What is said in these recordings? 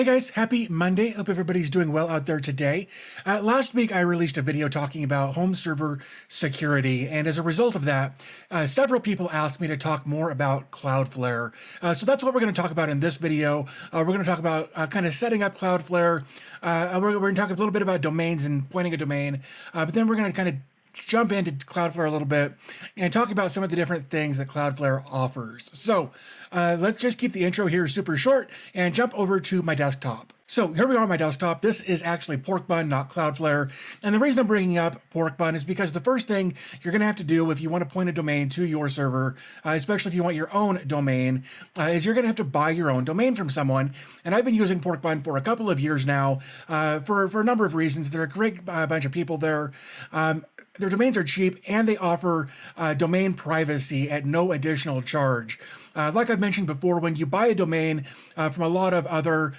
Hey guys, happy Monday. Hope everybody's doing well out there today. Last week I released a video talking about home server security, and as a result of that, several people asked me to talk more about Cloudflare. So that's what we're going to talk about in this video. We're going to talk about kind of setting up Cloudflare. We're going to talk a little bit about domains and pointing a domain, but then we're going to kind of jump into Cloudflare a little bit and talk about some of the different things that Cloudflare offers. So let's just keep the intro here super short and jump over to my desktop. So here we are on my desktop. This is actually Porkbun, not Cloudflare. And the reason I'm bringing up Porkbun is because the first thing you're going to have to do if you want to point a domain to your server, especially if you want your own domain, is you're going to have to buy your own domain from someone. And I've been using Porkbun for a couple of years now for a number of reasons. They're a great bunch of people there. Their domains are cheap, and they offer domain privacy at no additional charge. Like I've mentioned before, when you buy a domain from a lot of other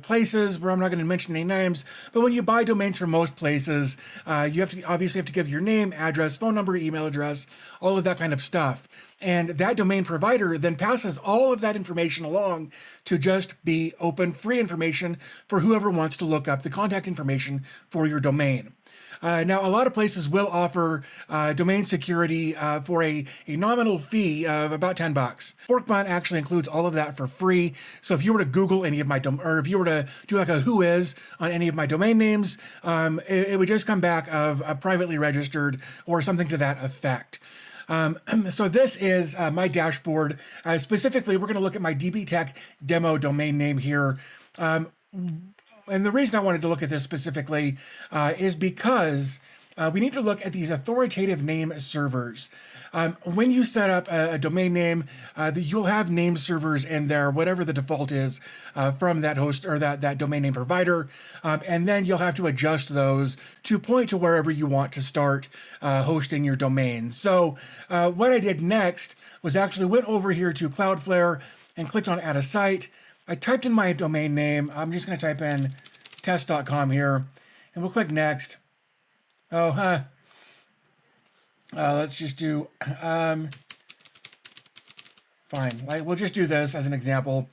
places, where I'm not going to mention any names, but when you buy domains from most places, you obviously have to give your name, address, phone number, email address, all of that kind of stuff. And that domain provider then passes all of that information along to just be open, free information for whoever wants to look up the contact information for your domain. Now, a lot of places will offer domain security for a nominal fee of about $10. Porkbun actually includes all of that for free. So if you were to Google any of my or if you were to do like a who is on any of my domain names, it would just come back of a privately registered or something to that effect. So this is my dashboard. Specifically, we're going to look at my DB Tech demo domain name here. And the reason I wanted to look at this specifically is because we need to look at these authoritative name servers. When you set up a domain name, you'll have name servers in there, whatever the default is from that host or that domain name provider. And then you'll have to adjust those to point to wherever you want to start hosting your domain. So what I did next was actually went over here to Cloudflare and clicked on Add a Site. I typed in my domain name. I'm just going to type in test.com here, and we'll click next. Let's just do, fine. We'll just do this as an example.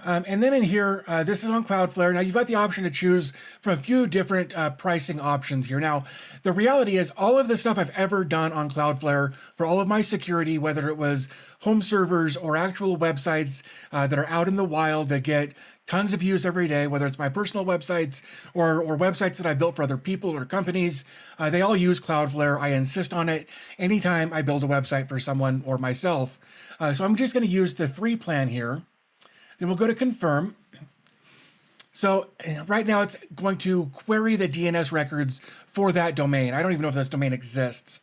And then in here, this is on Cloudflare. Now you've got the option to choose from a few different pricing options here. Now, the reality is all of the stuff I've ever done on Cloudflare for all of my security, whether it was home servers or actual websites that are out in the wild that get tons of views every day, whether it's my personal websites or websites that I built for other people or companies, they all use Cloudflare. I insist on it anytime I build a website for someone or myself. So I'm just going to use the free plan here. Then we'll go to confirm. So right now it's going to query the DNS records for that domain. I don't even know if this domain exists.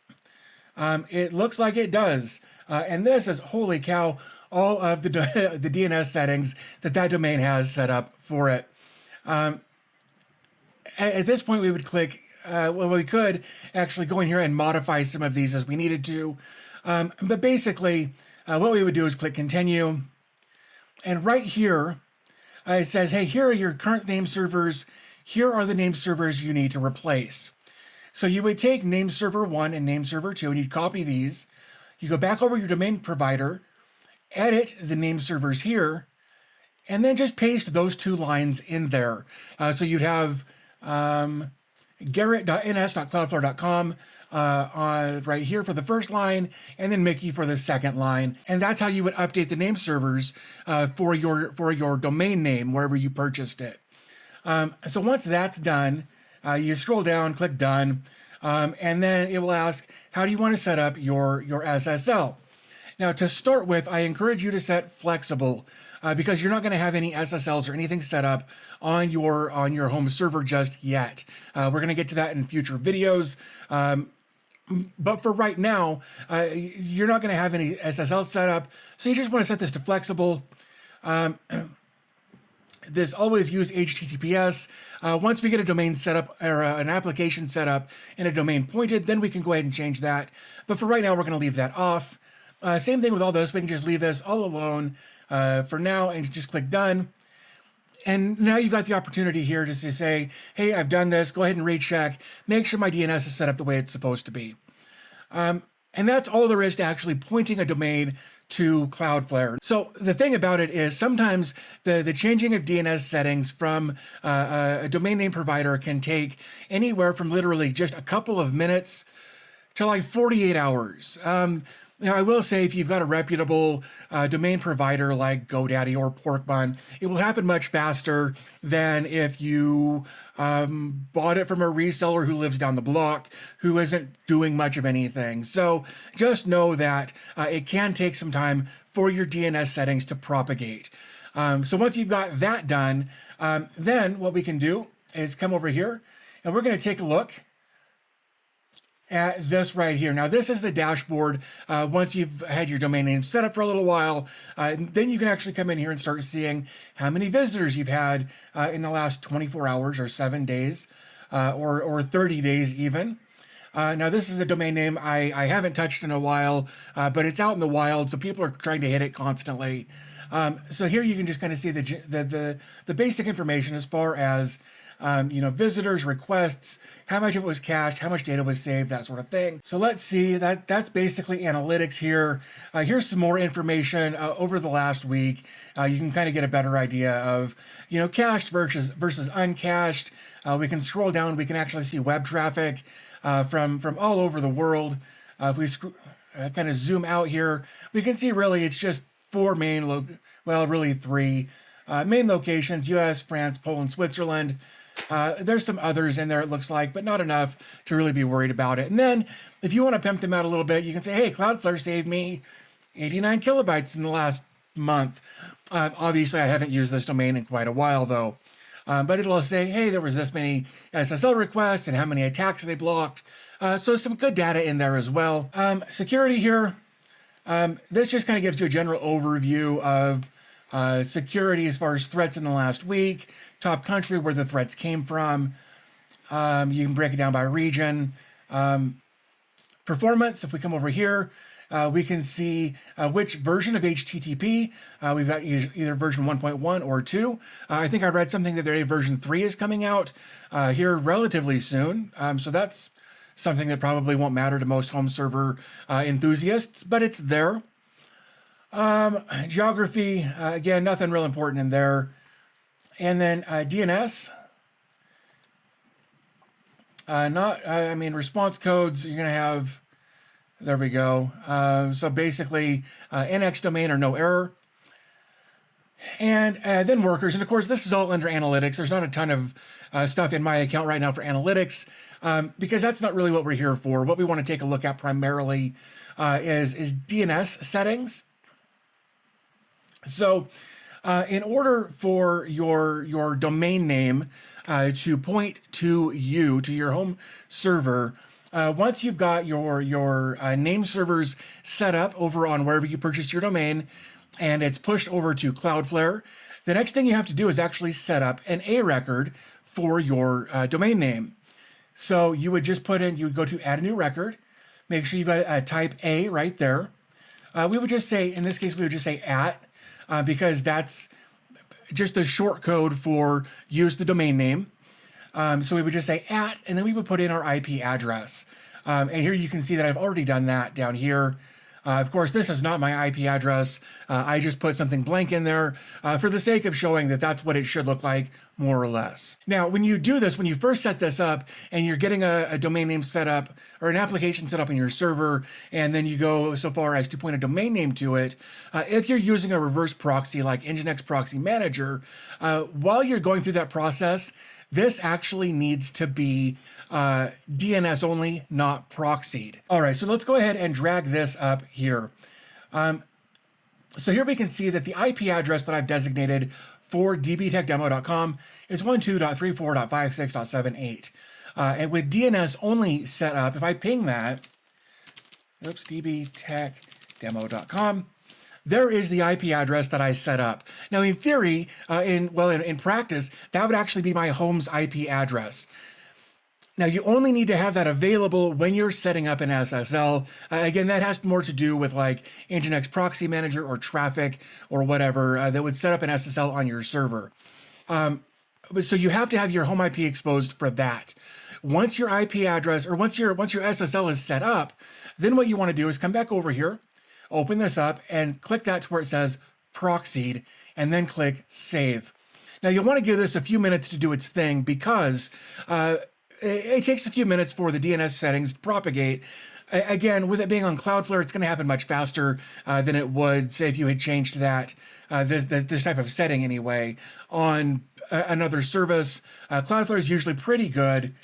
It looks like it does. And this is, holy cow, all of the DNS settings that domain has set up for it. At this point, we would click, well, we could actually go in here and modify some of these as we needed to. But basically, what we would do is click continue. And right here, it says, hey, here are your current name servers. Here are the name servers you need to replace. So you would take name server 1 and name server 2, and you'd copy these. You go back over your domain provider, edit the name servers here, and then just paste those two lines in there. So you'd have garrett.ns.cloudflare.com right here for the first line, and then Mickey for the second line. And that's how you would update the name servers for your domain name wherever you purchased it. So once that's done, you scroll down, click done, and then it will ask, how do you want to set up your SSL? Now, to start with, I encourage you to set flexible because you're not going to have any SSLs or anything set up on your home server just yet. We're going to get to that in future videos. But for right now, you're not going to have any SSL set up, so you just want to set this to flexible. This always use HTTPS. Once we get a domain set up or an application set up and a domain pointed, then we can go ahead and change that. But for right now, we're going to leave that off. Same thing with all this. We can just leave this all alone for now and just click done. And now you've got the opportunity here just to say, hey, I've done this. Go ahead and recheck. Make sure my DNS is set up the way it's supposed to be. And that's all there is to actually pointing a domain to Cloudflare. So the thing about it is sometimes the changing of DNS settings from a domain name provider can take anywhere from literally just a couple of minutes to like 48 hours. Now, I will say if you've got a reputable domain provider like GoDaddy or Porkbun, it will happen much faster than if you bought it from a reseller who lives down the block, who isn't doing much of anything. So just know that it can take some time for your DNS settings to propagate. So once you've got that done, then what we can do is come over here and we're going to take a look at this right here. Now, this is the dashboard. Once you've had your domain name set up for a little while, then you can actually come in here and start seeing how many visitors you've had in the last 24 hours or 7 days or 30 days even. Now, this is a domain name I haven't touched in a while, but it's out in the wild, so people are trying to hit it constantly. So here you can just kind of see the basic information as far as visitors, requests, how much of it was cached, how much data was saved, that sort of thing. So let's see, that's basically analytics here. Here's some more information over the last week. You can kind of get a better idea of, cached versus uncached. We can scroll down, we can actually see web traffic from all over the world. If we kind of zoom out here, we can see really it's just four main, really three main locations: US, France, Poland, Switzerland. There's some others in there, it looks like, but not enough to really be worried about it. And then if you want to pimp them out a little bit, you can say, hey, Cloudflare saved me 89 kilobytes in the last month. Obviously, I haven't used this domain in quite a while, though. But it'll say, hey, there was this many SSL requests and how many attacks they blocked. So some good data in there as well. Security here. This just kind of gives you a general overview of security as far as threats in the last week, top country where the threats came from. You can break it down by region. Performance, if we come over here, we can see which version of HTTP. We've got either version 1.1 or 2. I think I read something that version 3 is coming out here relatively soon. So that's something that probably won't matter to most home server enthusiasts, but it's there. Geography, again, nothing real important in there. And then DNS. Response codes, you're going to have, there we go. So basically, NX domain or no error. And then workers. And of course, this is all under analytics. There's not a ton of stuff in my account right now for analytics because that's not really what we're here for. What we want to take a look at primarily is DNS settings. So in order for your domain name to point to you, to your home server, once you've got your name servers set up over on wherever you purchased your domain and it's pushed over to Cloudflare, the next thing you have to do is actually set up an A record for your domain name. So you would just you would go to add a new record, make sure you've got type A right there. We would just say, in this case, we would just say @ because that's just the short code for use the domain name. So we would just say @ and then we would put in our IP address. And here you can see that I've already done that down here. Of course, this is not my IP address. I just put something blank in there for the sake of showing that that's what it should look like, more or less. Now, when you do this, when you first set this up and you're getting a domain name set up or an application set up on your server, and then you go so far as to point a domain name to it, if you're using a reverse proxy like Nginx Proxy Manager, while you're going through that process, this actually needs to be DNS only, not proxied. All right, so let's go ahead and drag this up here. So here we can see that the IP address that I've designated for dbtechdemo.com is 12.34.56.78. And with DNS only set up, if I ping that, dbtechdemo.com, there is the IP address that I set up. Now, in theory, in practice, that would actually be my home's IP address. Now, you only need to have that available when you're setting up an SSL. Again, that has more to do with like Nginx Proxy Manager or traffic or whatever that would set up an SSL on your server. So you have to have your home IP exposed for that. Once your IP address or once your SSL is set up, then what you want to do is come back over here, open this up and click that to where it says proxied, and then click save. Now you'll want to give this a few minutes to do its thing because it takes a few minutes for the DNS settings to propagate. Again, with it being on Cloudflare, it's going to happen much faster than it would, say, if you had changed that, this type of setting anyway, on another service. Cloudflare is usually pretty good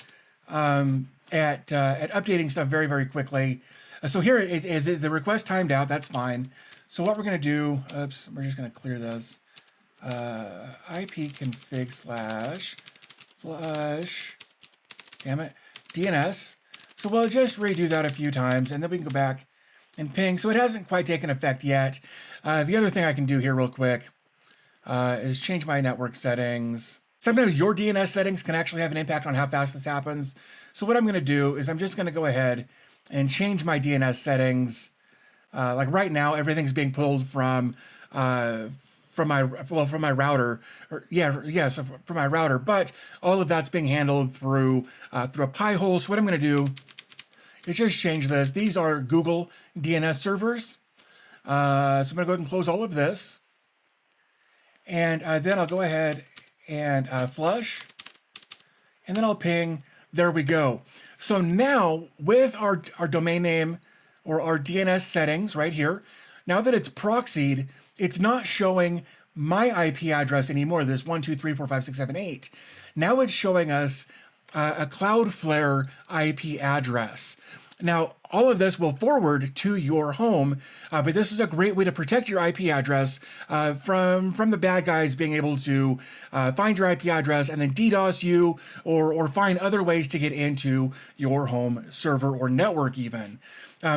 at updating stuff very, very quickly. So here, the request timed out, that's fine. So what we're going to do, oops, we're just going to clear this. ipconfig /flush, damn it, DNS. So we'll just redo that a few times, and then we can go back and ping. So it hasn't quite taken effect yet. The other thing I can do here real quick is change my network settings. Sometimes your DNS settings can actually have an impact on how fast this happens. So what I'm going to do is I'm just going to go ahead and change my DNS settings. Like right now, everything's being pulled from my router, so from my router, but all of that's being handled through a Pi-hole. So what I'm going to do is just change this. These are Google DNS servers. So I'm going to go ahead and close all of this, and then I'll go ahead and flush, and then I'll ping. There we go. So now with our domain name or our DNS settings right here, now that it's proxied, it's not showing my IP address anymore. This 1234567 Now it's showing us a Cloudflare IP address. Now, all of this will forward to your home, but this is a great way to protect your IP address from the bad guys being able to find your IP address and then DDoS you or find other ways to get into your home server or network even.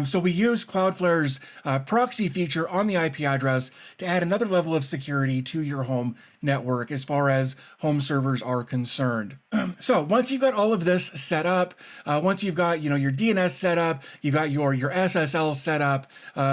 So we use Cloudflare's proxy feature on the IP address to add another level of security to your home network as far as home servers are concerned. So once you've got all of this set up, once you've got your DNS set up, you've got your SSL set up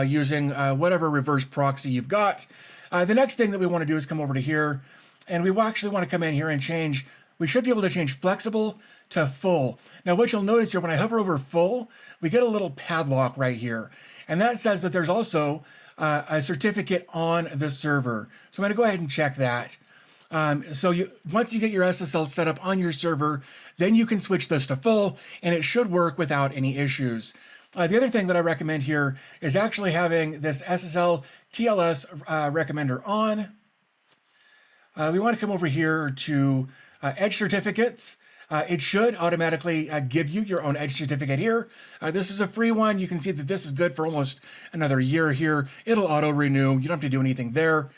using whatever reverse proxy you've got, the next thing that we want to do is come over to here, and we actually want to come in here and change. We should be able to change flexible to full. Now what you'll notice here, when I hover over full, we get a little padlock right here. And that says that there's also a certificate on the server. So I'm gonna go ahead and check that. Once you get your SSL set up on your server, then you can switch this to full, and it should work without any issues. The other thing that I recommend here is actually having this SSL TLS recommender on. We want to come over here to Edge certificates. It should automatically give you your own Edge certificate here. This is a free one. You can see that this is good for almost another year here. It'll auto-renew. You don't have to do anything there.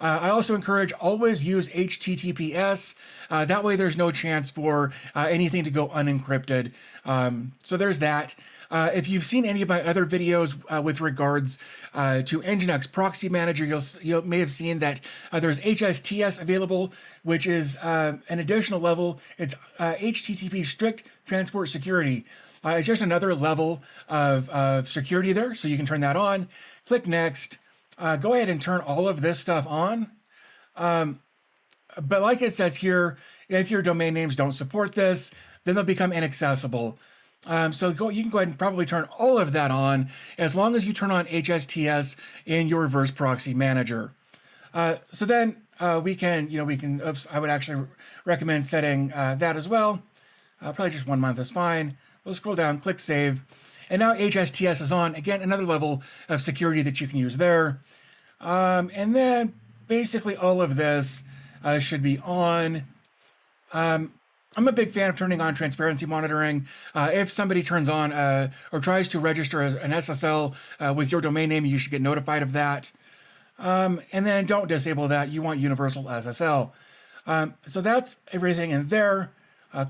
I also encourage always use HTTPS. That way there's no chance for anything to go unencrypted. So there's that. If you've seen any of my other videos with regards to Nginx Proxy Manager, you may have seen that there's HSTS available, which is an additional level. It's HTTP Strict Transport Security. It's just another level of security there, so you can turn that on. Click Next. Go ahead and turn all of this stuff on. But like it says here, if your domain names don't support this, then they'll become inaccessible. You can go ahead and probably turn all of that on as long as you turn on HSTS in your reverse proxy manager. So then we can, I would actually recommend setting that as well. Probably just 1 month is fine. We'll scroll down, click save. And now HSTS is on. Again, another level of security that you can use there. And then basically all of this should be on. I'm a big fan of turning on transparency monitoring. If somebody turns on or tries to register as an SSL with your domain name, you should get notified of that. And then don't disable that. You want universal SSL. So that's everything in there.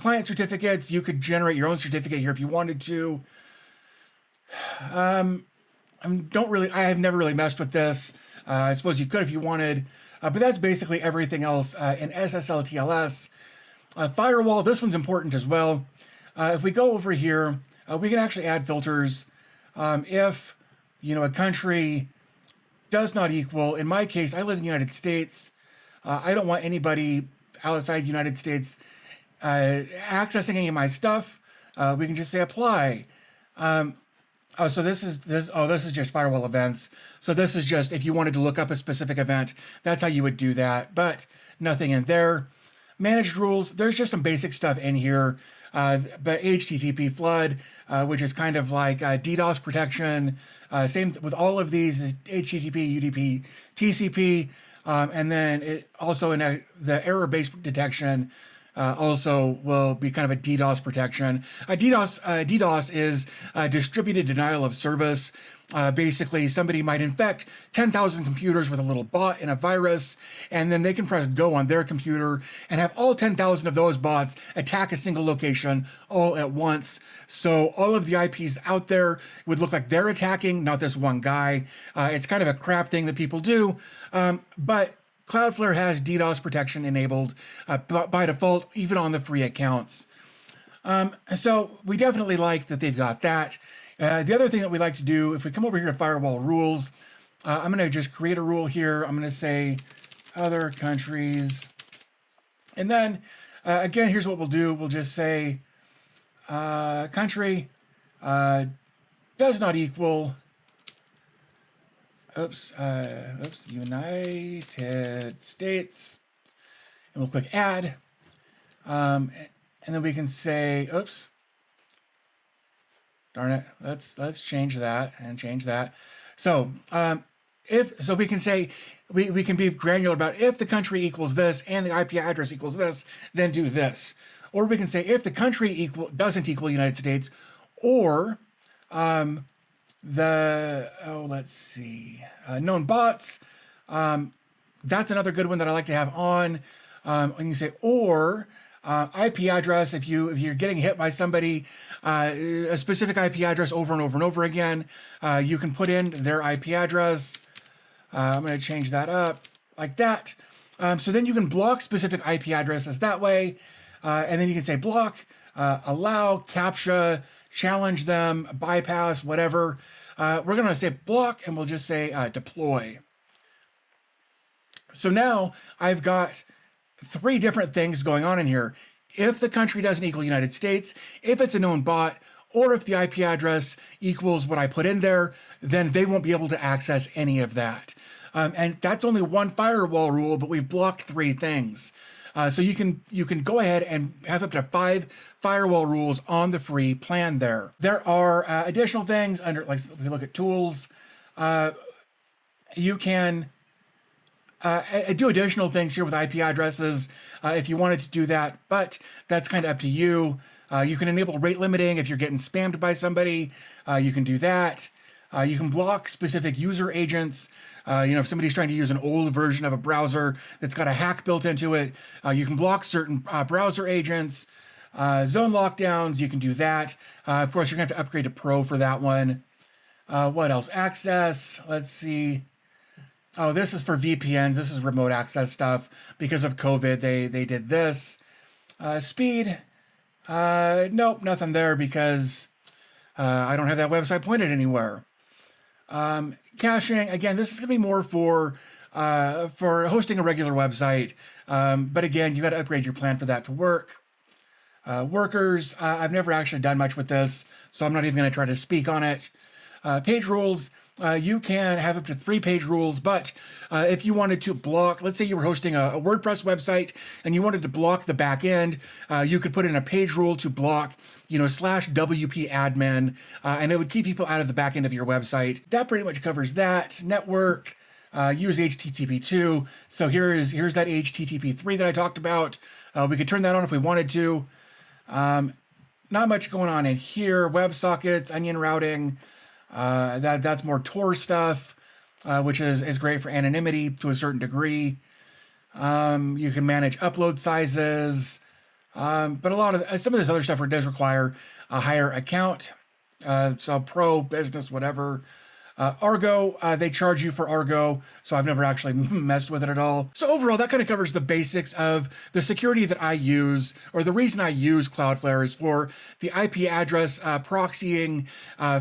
Client certificates, you could generate your own certificate here if you wanted to. I have never really messed with this. I suppose you could if you wanted, but that's basically everything else in SSL TLS. Firewall, this one's important as well. If we go over here, we can actually add filters. If, a country does not equal, in my case, I live in the United States. I don't want anybody outside the United States accessing any of my stuff. We can just say apply. Oh, so this is this. Oh, this is just firewall events. So this is just if you wanted to look up a specific event, that's how you would do that. But nothing in there. Managed rules. There's just some basic stuff in here. But HTTP flood, which is kind of like DDoS protection. Same with all of these is HTTP, UDP, TCP, and then it also in the error-based detection. Also will be kind of a DDoS protection. DDoS is distributed denial of service. Basically, somebody might infect 10,000 computers with a little bot and a virus, and then they can press go on their computer and have all 10,000 of those bots attack a single location all at once. So all of the IPs out there would look like they're attacking, not this one guy. It's kind of a crap thing that people do, but Cloudflare has DDoS protection enabled by default, even on the free accounts. So we definitely like that they've got that. The other thing that we like to do, if we come over here to firewall rules, I'm going to just create a rule here. I'm going to say other countries. And then, again, here's what we'll do. We'll just say country does not equal United States, and we'll click add, and then we can say, darn it, let's change that and change that. So we can say we can be granular about if the country equals this and the IP address equals this, then do this. Or we can say if the country doesn't equal United States, or let's see, known bots. That's another good one that I like to have on. And you say, or IP address, if you're getting hit by somebody, a specific IP address over and over and over again, you can put in their IP address. I'm going to change that up like that. So then you can block specific IP addresses that way. And then you can say block, allow, CAPTCHA, challenge them, bypass, whatever. We're going to say block, and we'll just say deploy. So now I've got three different things going on in here. If the country doesn't equal United States, if it's a known bot, or if the IP address equals what I put in there, then they won't be able to access any of that. And that's only one firewall rule, but we've blocked three things. So you can go ahead and have up to 5 firewall rules on the free plan there. There are additional things under, like if we look at tools, you can do additional things here with IP addresses if you wanted to do that, but that's kind of up to you. You can enable rate limiting if you're getting spammed by somebody. You can do that. You can block specific user agents. If somebody's trying to use an old version of a browser that's got a hack built into it, you can block certain browser agents. Zone lockdowns, you can do that. Of course, you're going to have to upgrade to Pro for that one. What else? Access, let's see. Oh, this is for VPNs. This is remote access stuff. Because of COVID, they did this. Speed, nope, nothing there because I don't have that website pointed anywhere. Caching, again, this is going to be more for hosting a regular website. But again, you got to upgrade your plan for that to work. Workers, I've never actually done much with this, so I'm not even going to try to speak on it. Page rules, you can have up to 3 page rules, but if you wanted to block, let's say you were hosting a WordPress website and you wanted to block the back end, you could put in a page rule to block, /WP admin, and it would keep people out of the back end of your website. That pretty much covers that. Network, use HTTP2. So here's that HTTP3 that I talked about. We could turn that on if we wanted to. Not much going on in here. WebSockets, onion routing. That's more Tor stuff, which is great for anonymity to a certain degree. You can manage upload sizes, but a lot of some of this other stuff does require a higher account. So Pro, Business, whatever. Argo, they charge you for Argo, so I've never actually messed with it at all. So overall, that kind of covers the basics of the security that I use, or the reason I use Cloudflare is for the IP address proxying,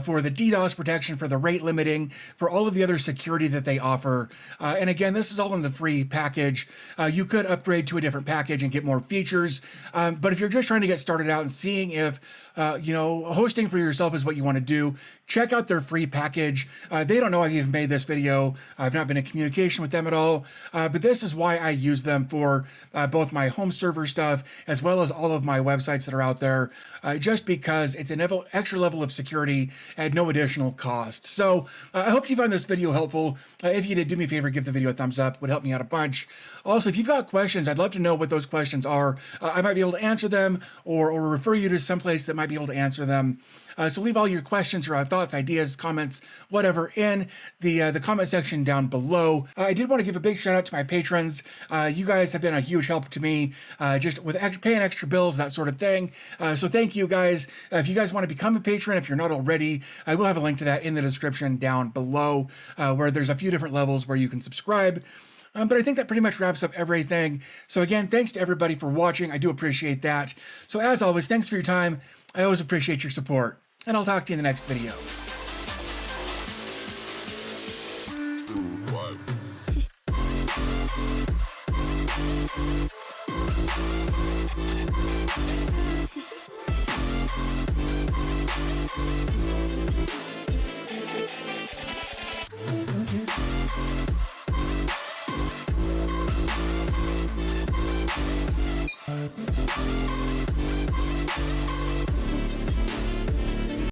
for the DDoS protection, for the rate limiting, for all of the other security that they offer. And again, this is all in the free package. You could upgrade to a different package and get more features, but if you're just trying to get started out and seeing if hosting for yourself is what you want to do, check out their free package. They don't know I've even made this video. I've not been in communication with them at all, but this is why I use them for both my home server stuff as well as all of my websites that are out there, just because it's an extra level of security at no additional cost. So I hope you found this video helpful. If you did, do me a favor, give the video a thumbs up. It would help me out a bunch. Also, if you've got questions, I'd love to know what those questions are. I might be able to answer them or refer you to someplace that might be able to answer them. So leave all your questions or thoughts, ideas, comments, whatever, in the comment section down below. I did want to give a big shout out to my patrons. You guys have been a huge help to me, just with paying extra bills, that sort of thing. So thank you guys. If you guys want to become a patron, if you're not already, I will have a link to that in the description down below, where there's a few different levels where you can subscribe. But I think that pretty much wraps up everything. So again, thanks to everybody for watching. I do appreciate that. So as always, thanks for your time. I always appreciate your support, and I'll talk to you in the next video.